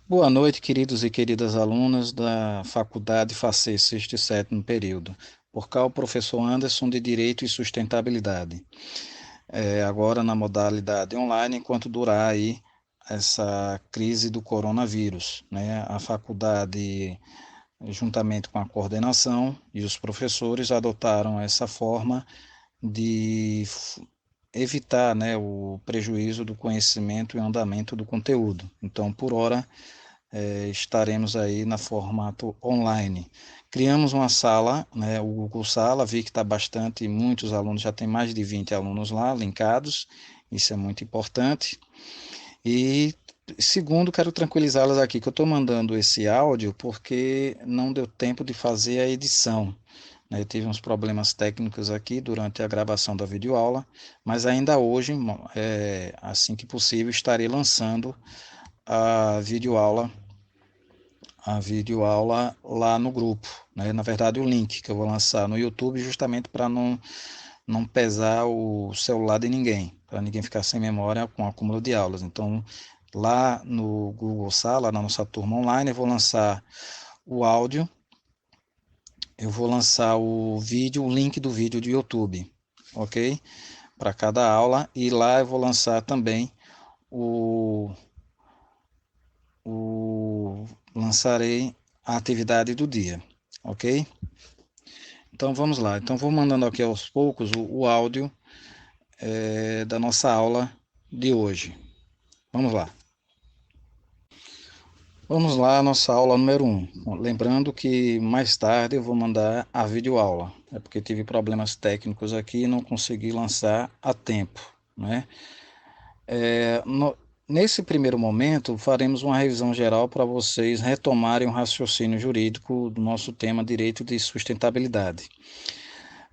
Boa noite, queridos e queridas alunas da Faculdade FACES, sexto e sétimo período. Por cá, o professor Anderson, de Direito e Sustentabilidade. Agora na modalidade online, enquanto durar aí essa crise do coronavírus, né? A faculdade, juntamente com a coordenação e os professores, adotaram essa forma de evitar, né, o prejuízo do conhecimento e andamento do conteúdo. Então, por hora, estaremos aí na formato online. Criamos uma sala, né, o Google Sala, vi que está bastante, muitos alunos, já tem mais de 20 alunos lá linkados, isso é muito importante. E segundo, quero tranquilizá-las aqui que eu estou mandando esse áudio porque não deu tempo de fazer a edição. Né? Eu tive uns problemas técnicos aqui durante a gravação da videoaula, mas ainda hoje, assim que possível, estarei lançando a videoaula lá no grupo, né? Na verdade, o link que eu vou lançar no YouTube, justamente para não pesar o celular de ninguém, para ninguém ficar sem memória com o acúmulo de aulas. Então, lá no Google Sala, na nossa turma online, eu vou lançar o áudio, eu vou lançar o vídeo, o link do vídeo do YouTube, ok? Para cada aula, e lá eu vou lançar também o, o lançarei a atividade do dia, ok? Então vamos lá. Então vou mandando aqui aos poucos o áudio da nossa aula de hoje. Vamos lá. Vamos lá, nossa aula número 1. Lembrando que mais tarde eu vou mandar a videoaula. É porque tive problemas técnicos aqui e não consegui lançar a tempo, né? É, no, Nesse primeiro momento, faremos uma revisão geral para vocês retomarem o raciocínio jurídico do nosso tema Direito de Sustentabilidade.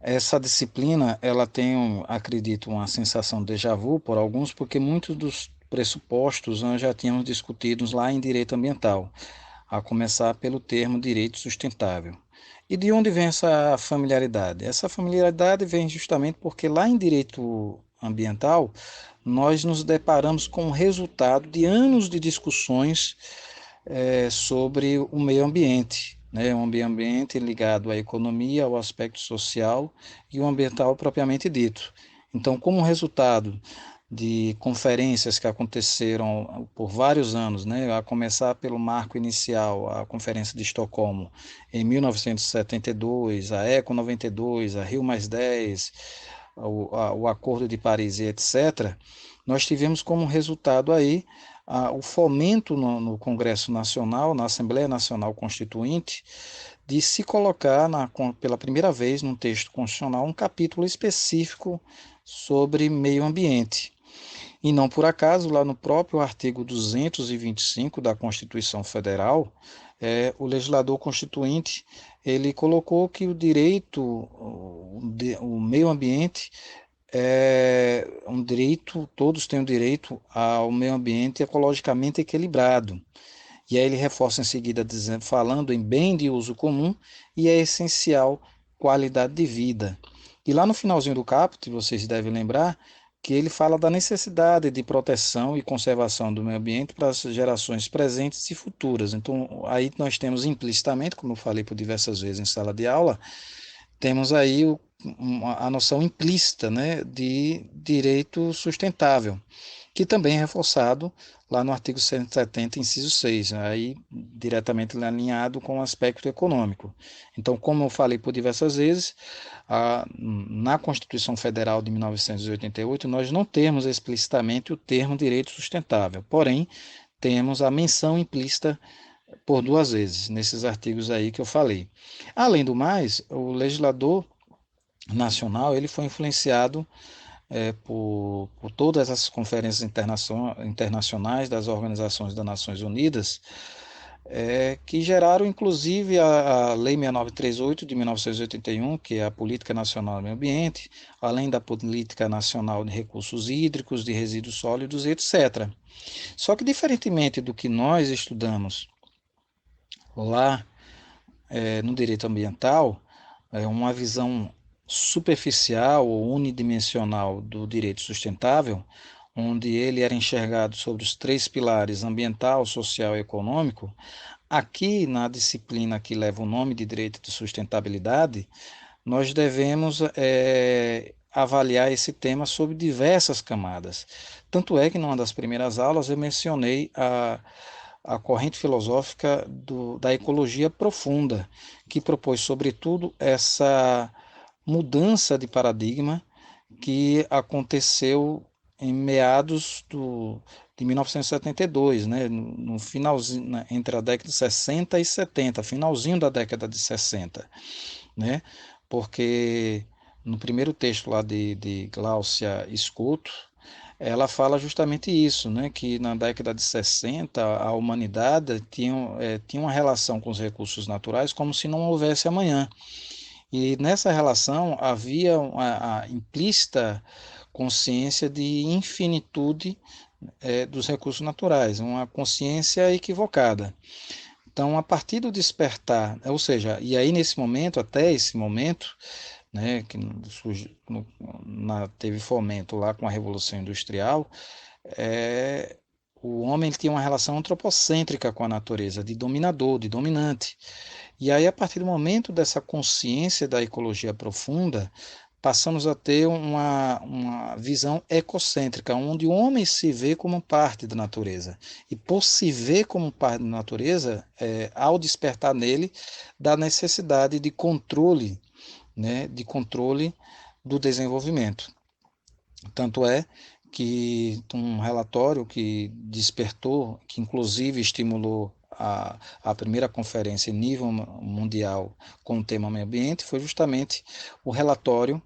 Essa disciplina, ela tem, acredito, uma sensação de déjà vu por alguns, porque muitos dos pressupostos nós já tínhamos discutidos lá em direito ambiental, a começar pelo termo direito sustentável. E de onde vem essa familiaridade? Essa familiaridade vem justamente porque lá em direito ambiental nós nos deparamos com o resultado de anos de discussões sobre o meio ambiente, né? Um meio ambiente ligado à economia, ao aspecto social e o ambiental propriamente dito. Então, como resultado de conferências que aconteceram por vários anos, né, a começar pelo marco inicial, a Conferência de Estocolmo, em 1972, a ECO 92, a Rio+10, o Acordo de Paris e etc., nós tivemos como resultado aí o fomento no Congresso Nacional, na Assembleia Nacional Constituinte, de se colocar pela primeira vez num texto constitucional um capítulo específico sobre meio ambiente. E não por acaso, lá no próprio artigo 225 da Constituição Federal, o legislador constituinte ele colocou que o direito, o meio ambiente é um direito, todos têm o direito ao meio ambiente ecologicamente equilibrado. E aí ele reforça em seguida dizendo, falando em bem de uso comum e é essencial qualidade de vida. E lá no finalzinho do caput, vocês devem lembrar que ele fala da necessidade de proteção e conservação do meio ambiente para as gerações presentes e futuras. Então, aí nós temos implicitamente, como eu falei por diversas vezes em sala de aula, temos aí a noção implícita, né, de direito sustentável, que também é reforçado lá no artigo 170, inciso 6, né, aí diretamente alinhado com o aspecto econômico. Então, como eu falei por diversas vezes, na Constituição Federal de 1988, nós não temos explicitamente o termo direito sustentável, porém, temos a menção implícita por duas vezes nesses artigos aí que eu falei. Além do mais, o legislador nacional ele foi influenciado por todas as conferências internacionais das organizações das Nações Unidas, que geraram inclusive a Lei 6938 de 1981, que é a Política Nacional do Meio Ambiente, além da Política Nacional de Recursos Hídricos, de Resíduos Sólidos, etc. Só que, diferentemente do que nós estudamos lá no direito ambiental, uma visão superficial ou unidimensional do direito sustentável, onde ele era enxergado sobre os três pilares ambiental, social e econômico, aqui na disciplina que leva o nome de Direito de Sustentabilidade, nós devemos avaliar esse tema sob diversas camadas. Tanto é que, numa das primeiras aulas, eu mencionei a corrente filosófica da ecologia profunda, que propôs, sobretudo, essa mudança de paradigma que aconteceu em meados de 1972, né, no finalzinho, entre a década de 60 e 70, finalzinho da década de 60, né, porque no primeiro texto lá de Glaucia Scotto, ela fala justamente isso, né, que na década de 60 a humanidade tinha uma relação com os recursos naturais como se não houvesse amanhã. E nessa relação havia a implícita consciência de infinitude dos recursos naturais, uma consciência equivocada. Então, a partir do despertar, ou seja, e aí nesse momento, até esse momento, né, que teve fomento lá com a Revolução Industrial, é, o homem tinha uma relação antropocêntrica com a natureza, de dominador, de dominante. E aí, a partir do momento dessa consciência da ecologia profunda, passamos a ter uma visão ecocêntrica, onde o homem se vê como parte da natureza. E por se ver como parte da natureza, ao despertar nele, da necessidade de controle, né, de controle do desenvolvimento. Tanto é que um relatório que despertou, que inclusive estimulou a primeira conferência em nível mundial com o tema meio ambiente, foi justamente o relatório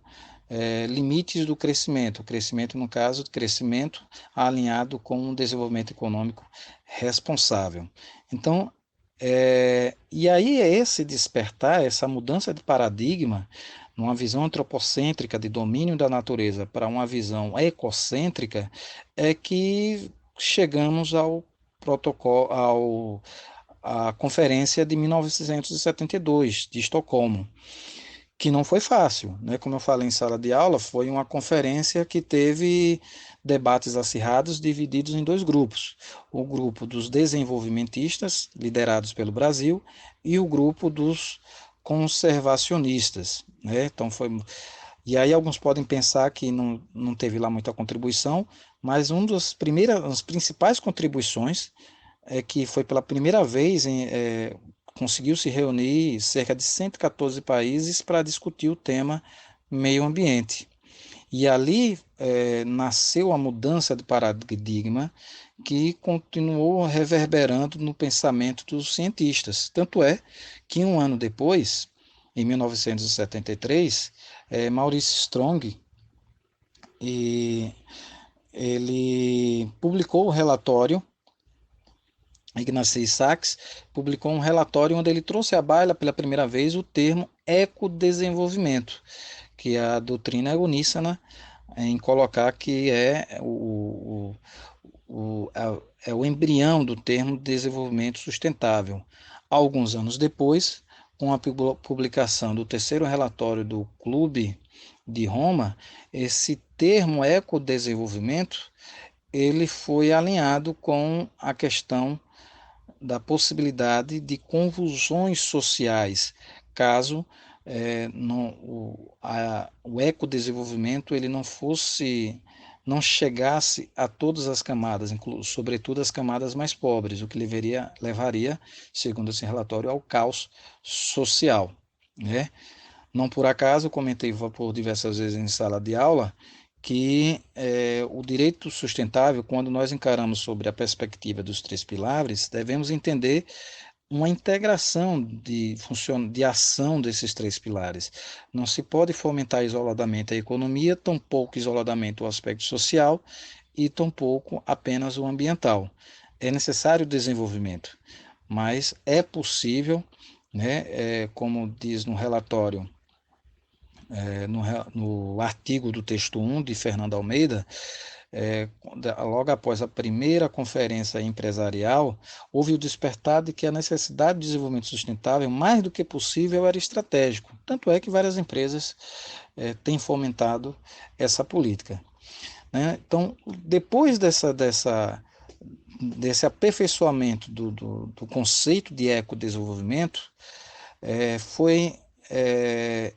Limites do Crescimento. O crescimento, no caso, crescimento alinhado com um desenvolvimento econômico responsável. Então, e aí é esse despertar, essa mudança de paradigma, numa visão antropocêntrica de domínio da natureza para uma visão ecocêntrica, é que chegamos ao protocolo, à Conferência de 1972 de Estocolmo, que não foi fácil, né? Como eu falei em sala de aula, foi uma conferência que teve debates acirrados divididos em dois grupos: o grupo dos desenvolvimentistas, liderados pelo Brasil, e o grupo dos conservacionistas, né? Então foi. E aí alguns podem pensar que não teve lá muita contribuição, mas uma as principais contribuições é que foi pela primeira vez conseguiu se reunir cerca de 114 países para discutir o tema meio ambiente. E ali nasceu a mudança de paradigma que continuou reverberando no pensamento dos cientistas. Tanto é que um ano depois, em 1973, Maurice Strong e ele publicou o relatório. Ignacii Sachs publicou um relatório onde ele trouxe à baila pela primeira vez o termo ecodesenvolvimento, que é a doutrina é uníssona em colocar que é o embrião do termo desenvolvimento sustentável. Alguns anos depois, com a publicação do terceiro relatório do Clube de Roma, esse termo ecodesenvolvimento ele foi alinhado com a questão da possibilidade de convulsões sociais, caso o ecodesenvolvimento ele não chegasse a todas as camadas, sobretudo as camadas mais pobres, o que levaria, segundo esse relatório, ao caos social, né? Não por acaso, comentei por diversas vezes em sala de aula, que o direito sustentável, quando nós encaramos sobre a perspectiva dos três pilares, devemos entender uma integração de ação desses três pilares. Não se pode fomentar isoladamente a economia, tampouco isoladamente o aspecto social e tampouco apenas o ambiental. É necessário desenvolvimento, mas é possível, né, como diz no relatório no artigo do texto 1 de Fernando Almeida, logo após a primeira conferência empresarial, houve o despertar de que a necessidade de desenvolvimento sustentável, mais do que possível, era estratégico. Tanto é que várias empresas têm fomentado essa política. né? Então, depois desse aperfeiçoamento do conceito de ecodesenvolvimento, foi é,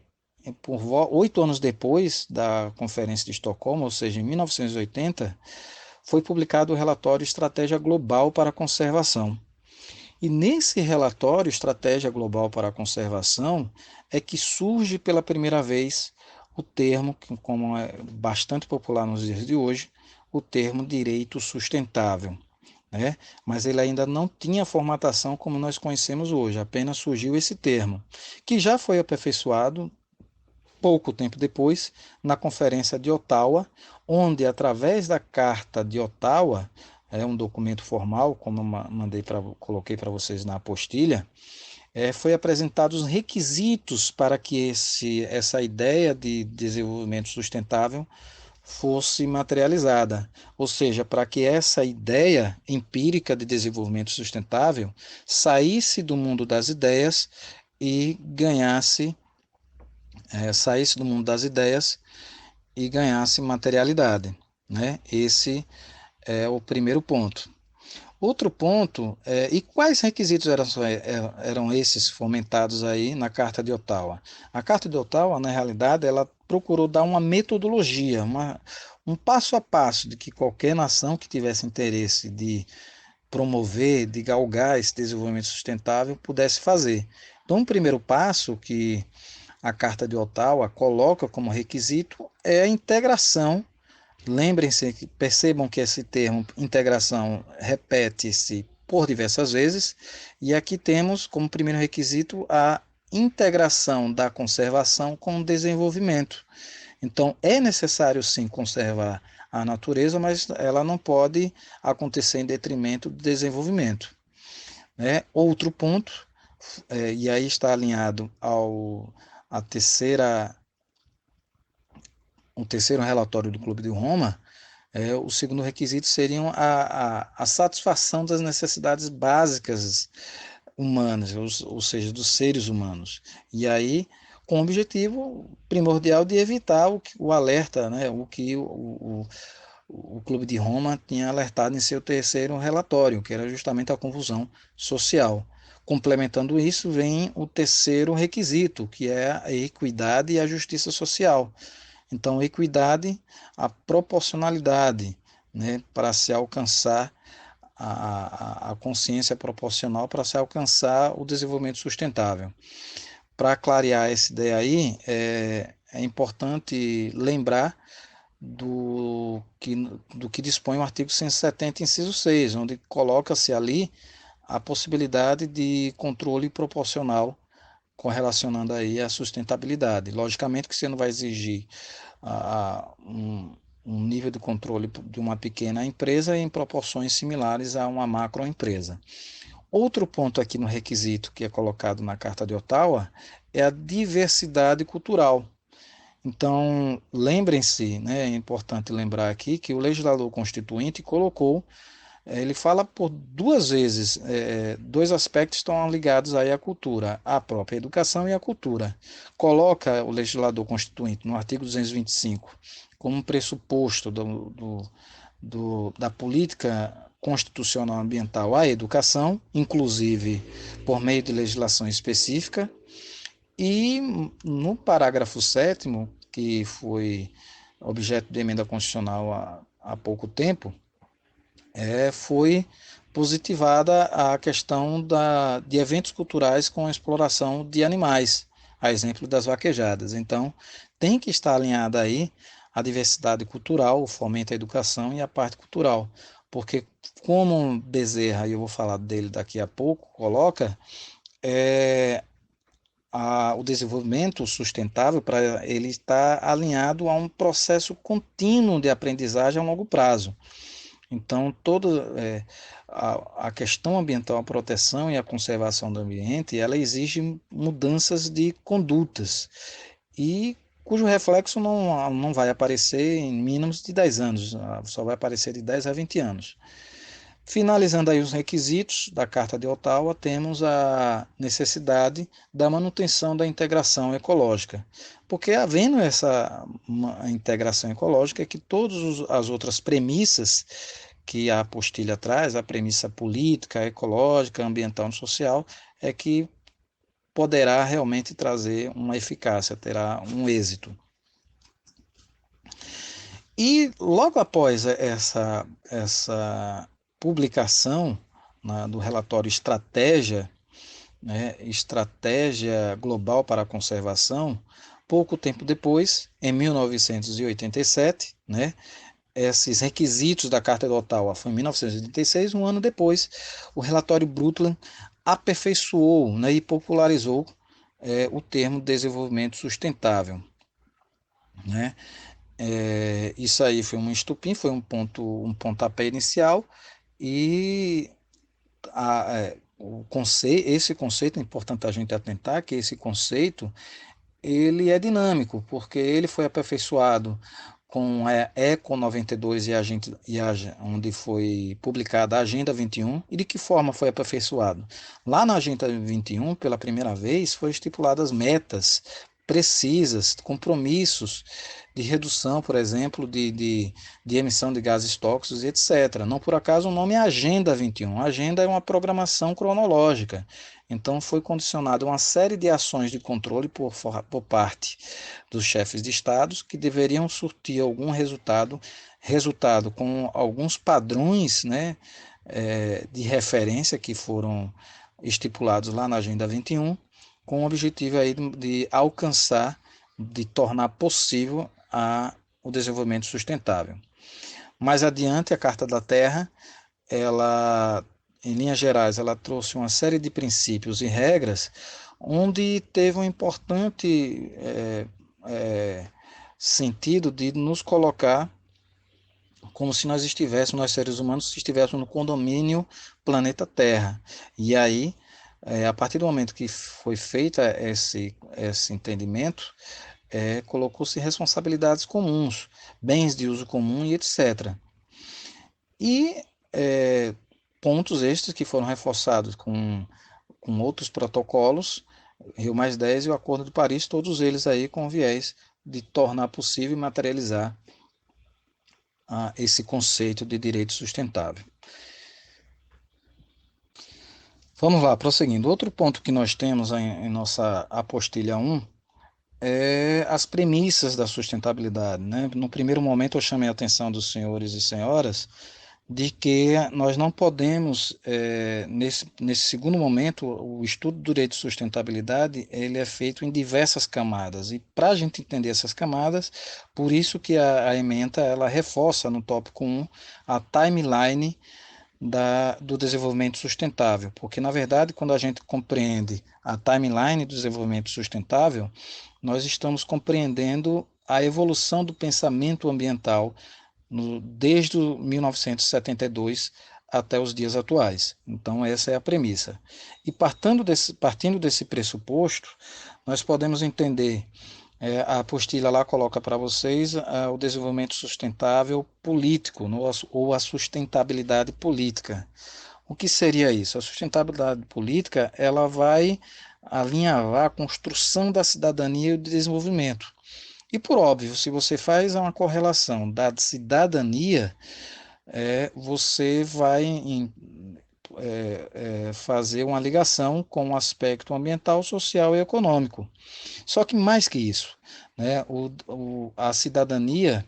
por 8 anos depois da Conferência de Estocolmo, ou seja, em 1980, foi publicado o relatório Estratégia Global para a Conservação. E nesse relatório Estratégia Global para a Conservação é que surge pela primeira vez o termo, que como é bastante popular nos dias de hoje, o termo direito sustentável, né? Mas ele ainda não tinha formatação como nós conhecemos hoje, apenas surgiu esse termo, que já foi aperfeiçoado pouco tempo depois na Conferência de Ottawa, onde, através da Carta de Ottawa, é um documento formal, como eu coloquei para vocês na apostilha, foi apresentados os requisitos para que essa ideia de desenvolvimento sustentável fosse materializada, ou seja, para que essa ideia empírica de desenvolvimento sustentável saísse do mundo das ideias e saísse do mundo das ideias e ganhasse materialidade, né? Esse é o primeiro ponto. Outro ponto, e quais requisitos eram esses fomentados aí na Carta de Ottawa? A Carta de Ottawa, na realidade, ela procurou dar uma metodologia, um passo a passo de que qualquer nação que tivesse interesse de promover, de galgar esse desenvolvimento sustentável pudesse fazer. Então, um primeiro passo que a Carta de Ottawa coloca como requisito é a integração. Lembrem-se, percebam que esse termo integração repete-se por diversas vezes, e aqui temos como primeiro requisito a integração da conservação com o desenvolvimento. Então, é necessário sim conservar a natureza, mas ela não pode acontecer em detrimento do desenvolvimento, né? Outro ponto, e aí está alinhado a terceira o terceiro relatório do Clube de Roma, o segundo requisito seria a satisfação das necessidades básicas humanas, ou seja, dos seres humanos. E aí, com o objetivo primordial de evitar o alerta, né, o que o Clube de Roma tinha alertado em seu terceiro relatório, que era justamente a confusão social. Complementando isso, vem o terceiro requisito, que é a equidade e a justiça social. Então, equidade, a proporcionalidade, né, para se alcançar a consciência proporcional, para se alcançar o desenvolvimento sustentável. Para clarear essa ideia aí, é importante lembrar do que dispõe o artigo 170, inciso 6, onde coloca-se ali a possibilidade de controle proporcional correlacionando aí a sustentabilidade. Logicamente que você não vai exigir um nível de controle de uma pequena empresa em proporções similares a uma macroempresa. Outro ponto aqui no requisito que é colocado na Carta de Ottawa é a diversidade cultural. Então, lembrem-se, né, é importante lembrar aqui que o legislador constituinte colocou, ele fala por duas vezes, dois aspectos estão ligados aí à cultura, a própria educação e a cultura. Coloca o legislador constituinte no artigo 225 como um pressuposto da política constitucional ambiental à educação, inclusive por meio de legislação específica, e no parágrafo 7º, que foi objeto de emenda constitucional há pouco tempo, foi positivada a questão de eventos culturais com exploração de animais, a exemplo das vaquejadas. Então, tem que estar alinhada aí a diversidade cultural, o fomento à educação e a parte cultural, porque como Bezerra, e eu vou falar dele daqui a pouco, coloca, o desenvolvimento sustentável para ele estar alinhado a um processo contínuo de aprendizagem a longo prazo. Então, a questão ambiental, a proteção e a conservação do ambiente, ela exige mudanças de condutas, e cujo reflexo não vai aparecer em mínimos de 10 anos, só vai aparecer de 10 a 20 anos. Finalizando aí os requisitos da Carta de Ottawa, temos a necessidade da manutenção da integração ecológica. Porque havendo essa integração ecológica, é que todas as outras premissas que a apostila traz, a premissa política, ecológica, ambiental e social, é que poderá realmente trazer uma eficácia, terá um êxito. E logo após essa publicação do relatório Estratégia Global para a Conservação, pouco tempo depois, em 1987, esses requisitos da Carta de Ottawa foi em 1986, um ano depois, o relatório Brundtland aperfeiçoou, e popularizou o termo desenvolvimento sustentável. Isso aí foi um estupim, foi um pontapé inicial, e esse conceito é importante a gente atentar que esse conceito ele é dinâmico, porque ele foi aperfeiçoado com a Eco 92 onde foi publicada a Agenda 21. E de que forma foi aperfeiçoado? Lá na Agenda 21, pela primeira vez, foram estipuladas metas precisas, compromissos de redução, por exemplo, de emissão de gases tóxicos, etc. Não por acaso o nome é Agenda 21. A agenda é uma programação cronológica. Então foi condicionada uma série de ações de controle por parte dos chefes de estados que deveriam surtir algum resultado com alguns padrões, de referência que foram estipulados lá na Agenda 21, com o objetivo aí de alcançar, de tornar possível o desenvolvimento sustentável. Mais adiante, a Carta da Terra, ela, em linhas gerais, ela trouxe uma série de princípios e regras, onde teve um importante sentido de nos colocar como se nós seres humanos, estivéssemos no condomínio planeta Terra. E aí, a partir do momento que foi feito esse entendimento, colocou-se responsabilidades comuns, bens de uso comum e etc. E pontos estes que foram reforçados com outros protocolos, Rio +10 e o Acordo de Paris, todos eles aí com viés de tornar possível e materializar esse conceito de direito sustentável. Vamos lá, prosseguindo. Outro ponto que nós temos em nossa apostilha 1 é as premissas da sustentabilidade. No primeiro momento eu chamei a atenção dos senhores e senhoras de que nós não podemos, nesse segundo momento, o estudo do direito de sustentabilidade ele é feito em diversas camadas, e para a gente entender essas camadas, por isso que a ementa ela reforça no tópico 1 a timeline do desenvolvimento sustentável, porque na verdade quando a gente compreende a timeline do desenvolvimento sustentável, nós estamos compreendendo a evolução do pensamento ambiental desde 1972 até os dias atuais. Então, essa é a premissa. E partindo desse pressuposto, nós podemos entender, a apostila lá coloca para vocês o desenvolvimento sustentável político, ou a sustentabilidade política. O que seria isso? A sustentabilidade política ela vai alinhavar a construção da cidadania e do desenvolvimento. E por óbvio, se você faz uma correlação da cidadania, você vai fazer uma ligação com o aspecto ambiental, social e econômico. Só que mais que isso, a cidadania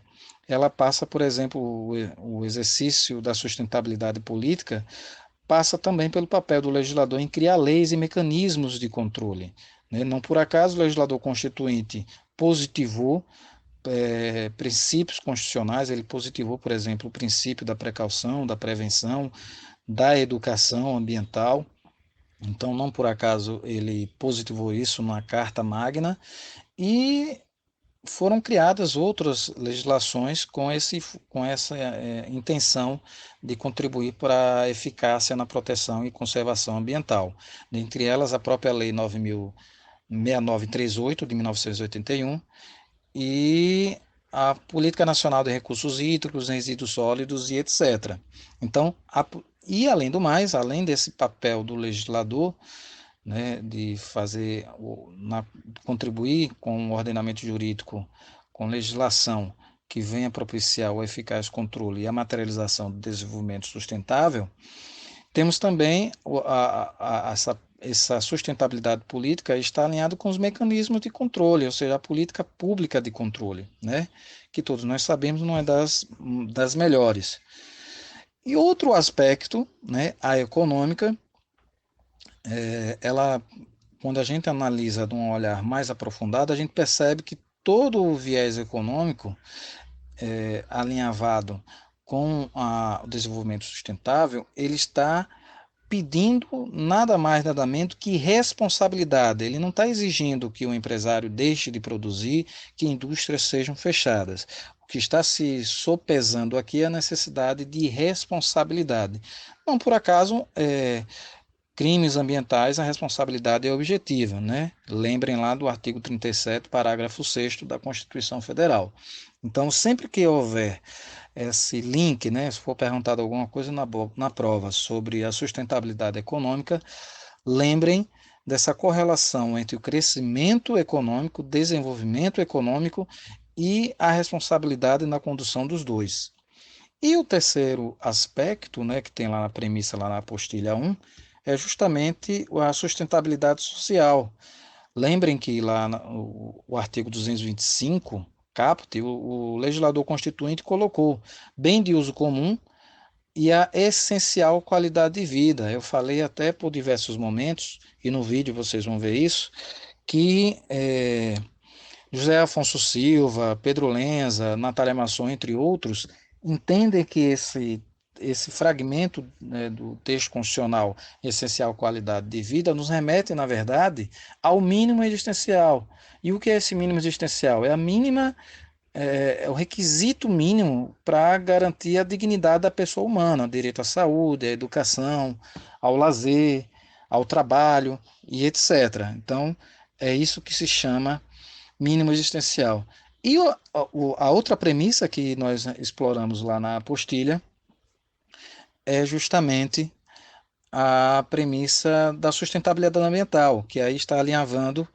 ela passa, por exemplo, o exercício da sustentabilidade política passa também pelo papel do legislador em criar leis e mecanismos de controle. Não por acaso o legislador constituinte positivou princípios constitucionais, ele positivou, por exemplo, o princípio da precaução, da prevenção, da educação ambiental. Então, não por acaso ele positivou isso na Carta Magna, e foram criadas outras legislações com essa intenção de contribuir para a eficácia na proteção e conservação ambiental. Dentre elas, a própria Lei 9.6938, de 1981, e a Política Nacional de Recursos Hídricos, Resíduos Sólidos e etc. Então, E, além do mais, além desse papel do legislador, né, de fazer, contribuir com o ordenamento jurídico, com legislação que venha propiciar o eficaz controle e a materialização do desenvolvimento sustentável, temos também essa sustentabilidade política está alinhada com os mecanismos de controle, ou seja, a política pública de controle, né, que todos nós sabemos não é das melhores. E outro aspecto, né, a econômica, ela, quando a gente analisa de um olhar mais aprofundado, a gente percebe que todo o viés econômico alinhavado com o desenvolvimento sustentável, ele está pedindo nada mais, nada menos que responsabilidade. Ele não está exigindo que o empresário deixe de produzir, que indústrias sejam fechadas. O que está se sopesando aqui é a necessidade de responsabilidade. Não por acaso, crimes ambientais, a responsabilidade é objetiva, né? Lembrem lá do artigo 37, parágrafo 6º da Constituição Federal. Então, sempre que houver esse link, né, se for perguntado alguma coisa na prova sobre a sustentabilidade econômica, lembrem dessa correlação entre o crescimento econômico, desenvolvimento econômico e a responsabilidade na condução dos dois. E o terceiro aspecto, né, que tem lá na premissa, lá na apostila 1, é justamente a sustentabilidade social. Lembrem que lá o artigo 225, caput, o legislador constituinte colocou bem de uso comum e a essencial qualidade de vida. Eu falei até por diversos momentos, e no vídeo vocês vão ver isso, que José Afonso Silva, Pedro Lenza, Natália Masson, entre outros, entendem que esse fragmento, né, do texto constitucional essencial qualidade de vida nos remete, na verdade, ao mínimo existencial. E o que é esse mínimo existencial? É o requisito mínimo para garantir a dignidade da pessoa humana, direito à saúde, à educação, ao lazer, ao trabalho e etc. Então, é isso que se chama mínimo existencial. E a outra premissa que nós exploramos lá na apostila é justamente a premissa da sustentabilidade ambiental, que aí está alinhavando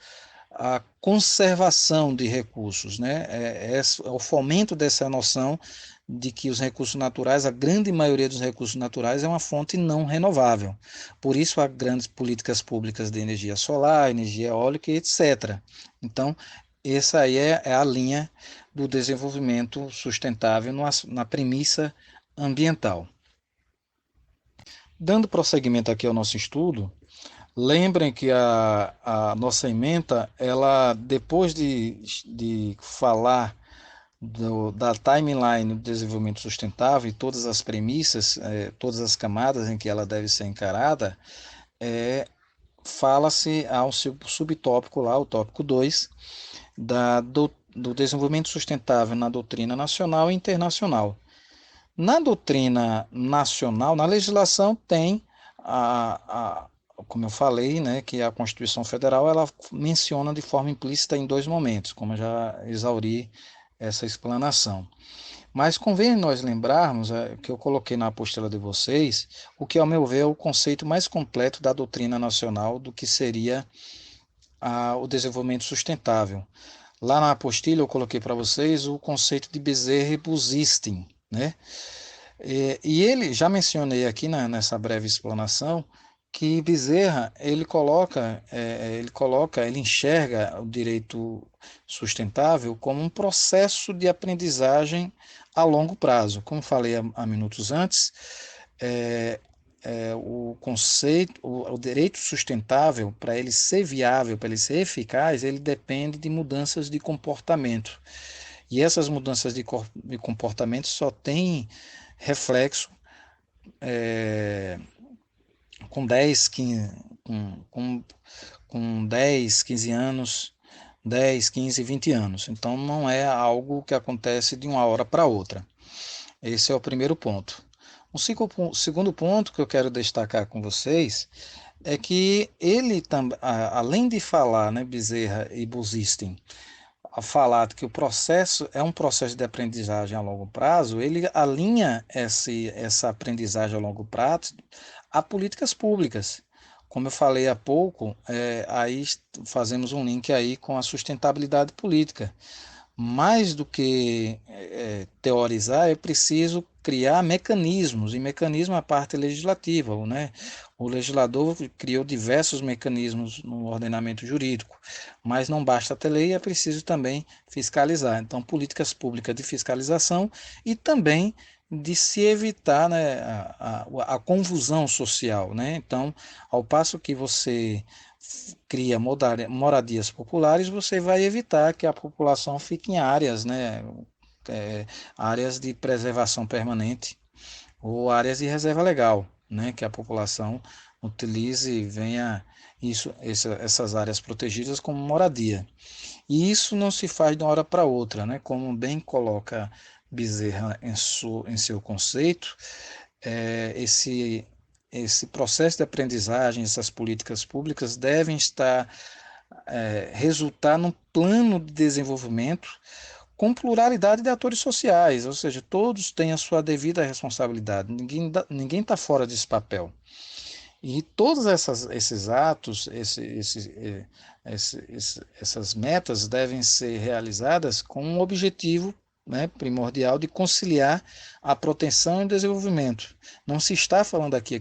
a conservação de recursos, né? É o fomento dessa noção de que os recursos naturais, a grande maioria dos recursos naturais é uma fonte não renovável. Por isso há grandes políticas públicas de energia solar, energia eólica, etc. Então, essa aí é a linha do desenvolvimento sustentável na premissa ambiental. Dando prosseguimento aqui ao nosso estudo, lembrem que a nossa ementa, ela, depois de falar da timeline do desenvolvimento sustentável e todas as premissas, todas as camadas em que ela deve ser encarada, fala-se ao subtópico lá, o tópico 2, do desenvolvimento sustentável na doutrina nacional e internacional. Na doutrina nacional, na legislação tem como eu falei, né, que a Constituição Federal ela menciona de forma implícita em dois momentos, como eu já exauri essa explanação. Mas convém nós lembrarmos que eu coloquei na apostila de vocês, o que, ao meu ver, é o conceito mais completo da doutrina nacional do que seria o desenvolvimento sustentável. Lá na apostila eu coloquei para vocês o conceito de Bezerra e Busistin, né? E ele, já mencionei aqui nessa breve explanação, que Bezerra, ele enxerga o direito sustentável como um processo de aprendizagem a longo prazo. Como falei há minutos antes, o conceito, o direito sustentável, para ele ser viável, para ele ser eficaz, ele depende de mudanças de comportamento. E essas mudanças de comportamento só têm reflexo com 10, 15, com 10, 15 anos, 10, 15, 20 anos. Então não é algo que acontece de uma hora para outra. Esse é o primeiro ponto. O segundo ponto que eu quero destacar com vocês é que ele, além de falar, né, Bezerra e Busistin, a falar que o processo é um processo de aprendizagem a longo prazo, ele alinha essa aprendizagem a longo prazo a políticas públicas. Como eu falei há pouco, aí fazemos um link aí com a sustentabilidade política. Mais do que teorizar, é preciso criar mecanismos, e mecanismo é a parte legislativa, né? O legislador criou diversos mecanismos no ordenamento jurídico, mas não basta ter lei, é preciso também fiscalizar. Então, políticas públicas de fiscalização e também de se evitar, né, a confusão social, né? Então, ao passo que você cria moradias populares, você vai evitar que a população fique em áreas, né, é, áreas de preservação permanente ou áreas de reserva legal, né, que a população utilize e venha essas áreas protegidas como moradia. E isso não se faz de uma hora para outra, né, como bem coloca Bezerra em seu conceito, é, esse processo de aprendizagem, essas políticas públicas devem resultar num plano de desenvolvimento com pluralidade de atores sociais, ou seja, todos têm a sua devida responsabilidade, ninguém está fora desse papel. E todos esses atos, essas metas devem ser realizadas com um objetivo, né, primordial de conciliar a proteção e o desenvolvimento. Não se está falando aqui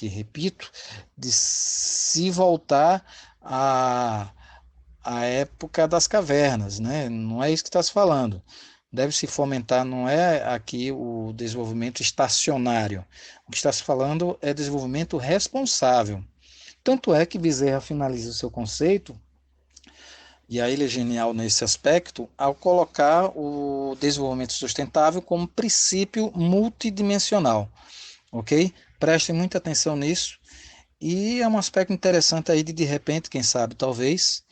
repito, de se voltar a a época das cavernas, né? Não é isso que está se falando. Deve-se fomentar, não é aqui o desenvolvimento estacionário. O que está se falando é desenvolvimento responsável. Tanto é que Bezerra finaliza o seu conceito, e aí ele é genial nesse aspecto, ao colocar o desenvolvimento sustentável como princípio multidimensional, ok? Prestem muita atenção nisso, e é um aspecto interessante aí de repente, quem sabe, talvez,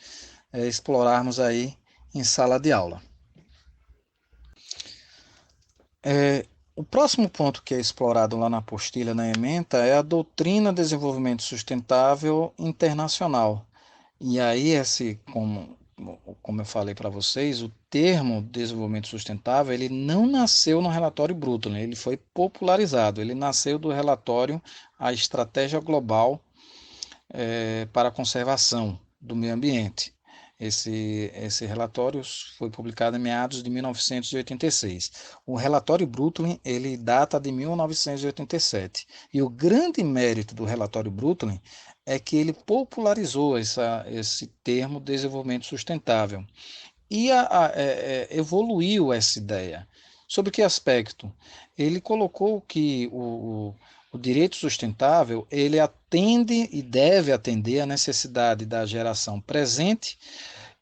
explorarmos aí em sala de aula. O próximo ponto que é explorado lá na apostila, na ementa, é a doutrina de desenvolvimento sustentável internacional. E aí, como eu falei para vocês, o termo desenvolvimento sustentável, ele não nasceu no relatório Brundtland, ele foi popularizado, ele nasceu do relatório A Estratégia Global para a Conservação do Meio Ambiente. Esse relatório foi publicado em meados de 1986. O relatório Brundtland, ele data de 1987. E o grande mérito do relatório Brundtland é que ele popularizou esse termo desenvolvimento sustentável e evoluiu essa ideia. Sobre que aspecto? Ele colocou que o direito sustentável ele atende e deve atender à necessidade da geração presente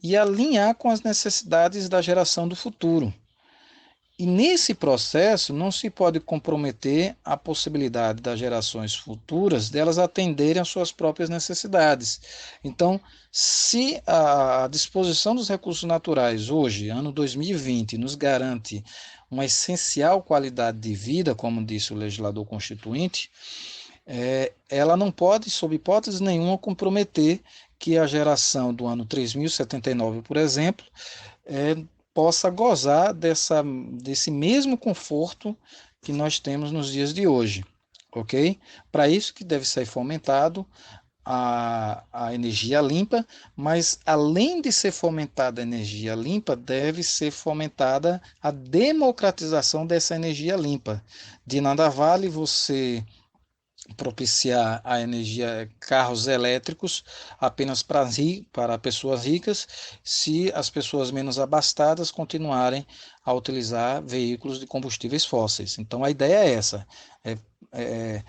e alinhar com as necessidades da geração do futuro. E nesse processo não se pode comprometer a possibilidade das gerações futuras delas atenderem às suas próprias necessidades. Então, se a disposição dos recursos naturais hoje, ano 2020, nos garante uma essencial qualidade de vida, como disse o legislador constituinte, ela não pode, sob hipótese nenhuma, comprometer que a geração do ano 3079, por exemplo, é, possa gozar desse mesmo conforto que nós temos nos dias de hoje, ok? Para isso que deve ser fomentado a energia limpa, mas além de ser fomentada a energia limpa, deve ser fomentada a democratização dessa energia limpa. De nada vale você propiciar a energia carros elétricos apenas para pessoas ricas, se as pessoas menos abastadas continuarem a utilizar veículos de combustíveis fósseis. Então a ideia é essa, é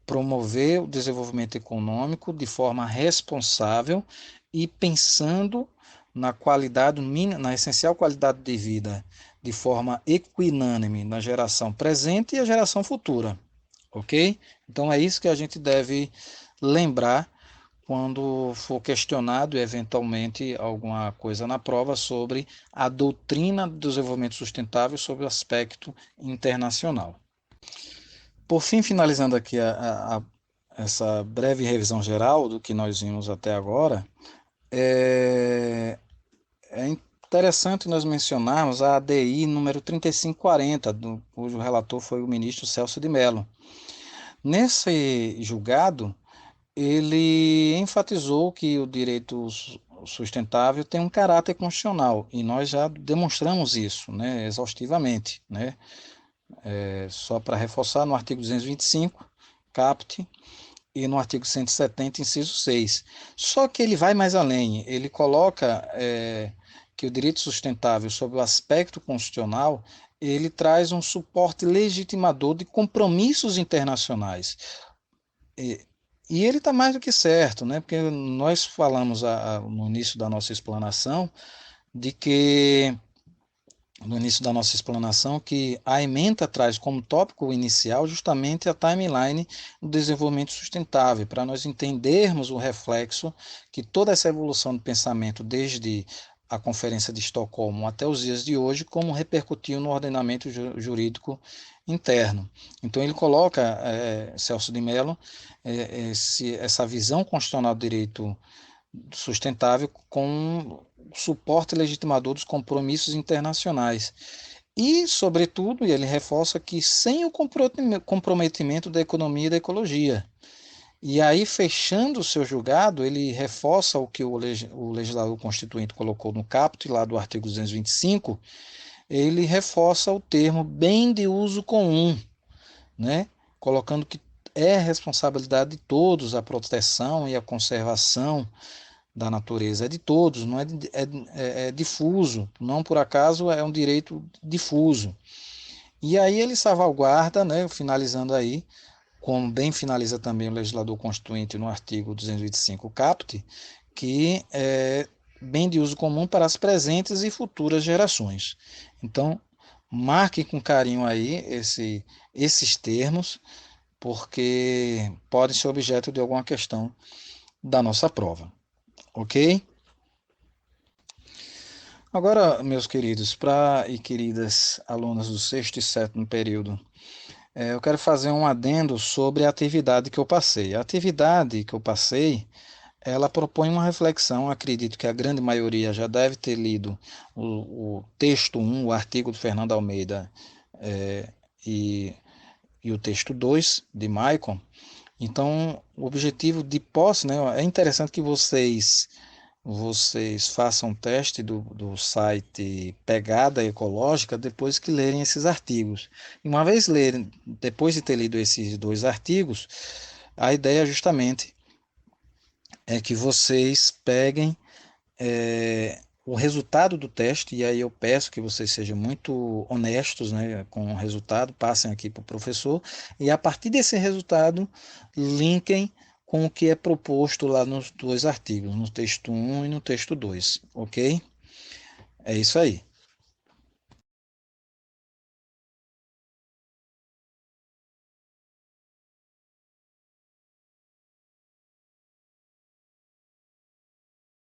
promover o desenvolvimento econômico de forma responsável e pensando na qualidade, na essencial qualidade de vida, de forma equinânime na geração presente e a geração futura. Ok? Então é isso que a gente deve lembrar quando for questionado eventualmente alguma coisa na prova sobre a doutrina do desenvolvimento sustentável sobre o aspecto internacional. Por fim, finalizando aqui essa breve revisão geral do que nós vimos até agora, é Interessante nós mencionarmos a ADI número 3540, cujo relator foi o ministro Celso de Mello. Nesse julgado, ele enfatizou que o direito sustentável tem um caráter constitucional, e nós já demonstramos isso, né, exaustivamente, né? Só para reforçar, no artigo 225, caput, e no artigo 170, inciso 6. Só que ele vai mais além, ele coloca que o direito sustentável, sob o aspecto constitucional, ele traz um suporte legitimador de compromissos internacionais. E, e ele está mais do que certo, né? Porque nós falamos no início da nossa explanação de que no início da nossa explanação que a ementa traz como tópico inicial justamente a timeline do desenvolvimento sustentável, para nós entendermos o reflexo que toda essa evolução do pensamento, desde a Conferência de Estocolmo até os dias de hoje, como repercutiu no ordenamento jurídico interno. Então ele coloca, Celso de Mello, essa visão constitucional do direito sustentável com suporte legitimador dos compromissos internacionais. E, sobretudo, ele reforça que sem o comprometimento da economia e da ecologia. E aí, fechando o seu julgado, ele reforça o que o legislador constituinte colocou no caput, lá do artigo 225, ele reforça o termo bem de uso comum, né? Colocando que é responsabilidade de todos a proteção e a conservação da natureza, é de todos, não é difuso, não por acaso é um direito difuso. E aí ele salvaguarda, né, finalizando aí, como bem finaliza também o legislador constituinte no artigo 225 caput, que é bem de uso comum para as presentes e futuras gerações. Então, marque com carinho aí esses termos, porque podem ser objeto de alguma questão da nossa prova. Ok? Agora, meus queridos e queridas alunas do sexto e sétimo período, eu quero fazer um adendo sobre a atividade que eu passei. A atividade que eu passei, ela propõe uma reflexão. Acredito que a grande maioria já deve ter lido o texto 1, o artigo do Fernando Almeida, é, e, e o texto 2 de Maicon. Então, o objetivo de posse, né, é interessante que vocês façam teste do site Pegada Ecológica depois que lerem esses artigos. E uma vez lerem, depois de ter lido esses dois artigos, a ideia justamente é que vocês peguem o resultado do teste, e aí eu peço que vocês sejam muito honestos, né, com o resultado, passem aqui para o professor, e a partir desse resultado, linkem com o que é proposto lá nos dois artigos, no texto 1 e no texto 2, ok? É isso aí.